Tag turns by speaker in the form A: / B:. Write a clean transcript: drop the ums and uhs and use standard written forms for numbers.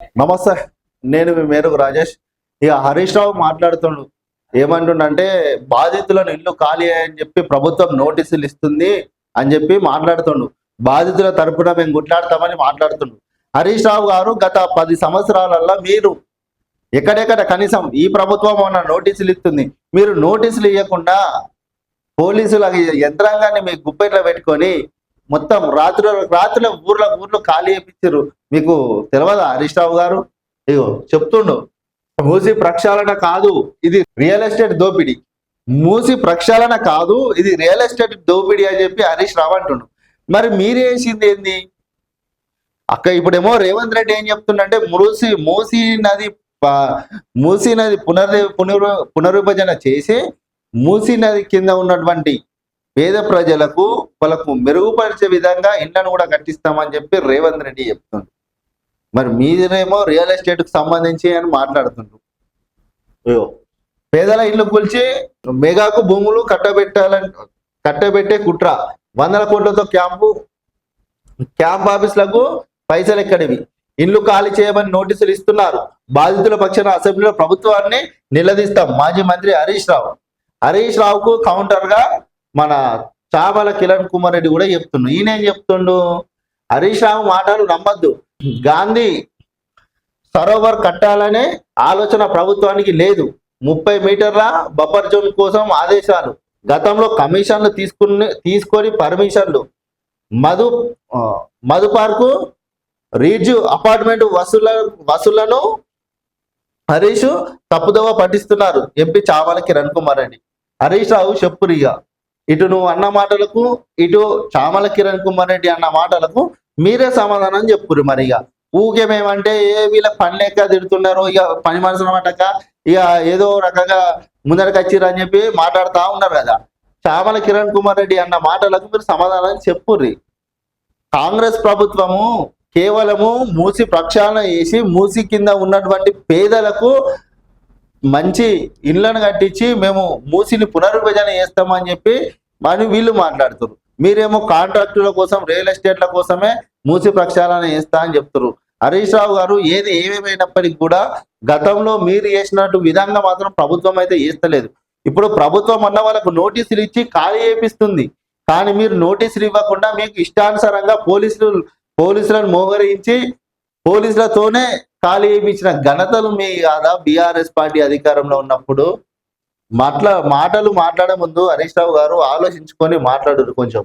A: నమస్తే. నేను మీ మేరకు రాజేష్. ఇక హరీష్ రావు మాట్లాడుతుండు. ఏమంటుండంటే బాధితులను ఇల్లు ఖాళీ అని చెప్పి ప్రభుత్వం నోటీసులు ఇస్తుంది అని చెప్పి మాట్లాడుతుండు. బాధితుల తరపున మేము గుట్లాడతామని మాట్లాడుతుండు. హరీష్ రావు గారు గత 10 సంవత్సరాలలో మీరు ఎక్కడెక్కడ కనీసం ఈ ప్రభుత్వం అన్న నోటీసులు ఇస్తుంది. మీరు నోటీసులు ఇవ్వకుండా పోలీసుల యంత్రాంగాన్ని మీ గుప్పెట్లో పెట్టుకొని మొత్తం రాత్రుల ఊర్లు ఖాళీ చేయించారు. మీకు తెలియదా హరీష్ రావు గారు? ఇగో చెప్తుండు, మూసి ప్రక్షాళన కాదు, ఇది రియల్ ఎస్టేట్ దోపిడీ. మూసి ప్రక్షాళన కాదు, ఇది రియల్ ఎస్టేట్ దోపిడీ అని చెప్పి హరీష్ రావు అంటుండు. మరి మీరు వేసింది ఏంది ఇప్పుడేమో రేవంత్ రెడ్డి ఏం చెప్తుండంటే మూసీ నది పునర్విభజన చేసి మూసీ నది కింద ఉన్నటువంటి పేద ప్రజలకు వాళ్ళకు మెరుగుపరిచే విధంగా ఇళ్లను కూడా కట్టిస్తామని చెప్పి రేవంత్ రెడ్డి చెప్తుండ్రు. మరి మీరేమో రియల్ ఎస్టేట్ కు సంబంధించి అని మాట్లాడుతుండ్రు. పేదల ఇల్లు కూల్చి మెగాకు భూములు కట్టబెట్టే కుట్ర, 100 కోట్లతో క్యాంప్ ఆఫీసులకు పైసలు ఎక్కడివి, ఇల్లు ఖాళీ చేయమని నోటీసులు ఇస్తున్నారు. బాధితుల పక్షాన అసెంబ్లీలో ప్రభుత్వాన్ని నిలదీస్తాం. మాజీ మంత్రి హరీష్ రావుకు కౌంటర్ గా మన చామల కిరణ్ కుమార్ రెడ్డి కూడా చెప్తుండు. ఈయనేం చెప్తుండు, హరీష్ రావు మాటలు నమ్మద్దు, గాంధీ సరోవర్ కట్టాలనే ఆలోచన ప్రభుత్వానికి లేదు, 30 మీటర్ల బఫర్ జోన్ కోసం ఆదేశాలు, గతంలో కమిషన్లు తీసుకొని పర్మిషన్లు, మధు పార్కు రీజ్ అపార్ట్మెంట్ వసూళ్లను హరీష్ తప్పుదోవ పట్టిస్తున్నారు. ఎంపీ చామల కిరణ్ కుమార్ రెడ్డి. హరీష్ రావు చెప్పురిగా, ఇటు నువ్వు అన్న మాటలకు, ఇటు చామల కిరణ్ కుమార్ రెడ్డి అన్న మాటలకు మీరే సమాధానం చెప్పురు. మరి ఇక ఊకేమేమంటే వీళ్ళ పని లెక్క తిడుతున్నారు, ఇక పని మనసులు అన్నమాట, ఇక ఏదో రకంగా ముందరికి వచ్చిర్రు అని చెప్పి మాట్లాడుతూ ఉన్నారు కదా. చామల కిరణ్ కుమార్ రెడ్డి అన్న మాటలకు మీరు సమాధానం చెప్పుర్రి. కాంగ్రెస్ ప్రభుత్వము కేవలము మూసి ప్రక్షాళన చేసి మూసి కింద ఉన్నటువంటి పేదలకు మంచి ఇళ్లను కట్టించి మేము మూసిని పునర్విభజన చేస్తామని చెప్పి మరి వీళ్ళు మాట్లాడుతారు. మీరేమో కాంట్రాక్టుల కోసం, రియల్ ఎస్టేట్ల కోసమే మూసి ప్రక్షాళన చేస్తా అని చెప్తారు. హరీష్ రావు గారు ఏమేమైనప్పటికీ కూడా గతంలో మీరు చేసినట్టు విధంగా మాత్రం ప్రభుత్వం అయితే చేస్తలేదు. ఇప్పుడు ప్రభుత్వం అన్న వాళ్ళకు నోటీసులు ఇచ్చి ఖాళీ చేపిస్తుంది. కానీ మీరు నోటీసులు ఇవ్వకుండా మీకు ఇష్టానుసారంగా పోలీసులను మోహరించి పోలీసులతోనే ఖాళీ చేయించిన ఘనతలు మీ కాదా? బీఆర్ఎస్ పార్టీ అధికారంలో ఉన్నప్పుడు మాటలు మాట్లాడే ముందు హరీష్ రావు గారు ఆలోచించుకొని మాట్లాడరు కొంచెం.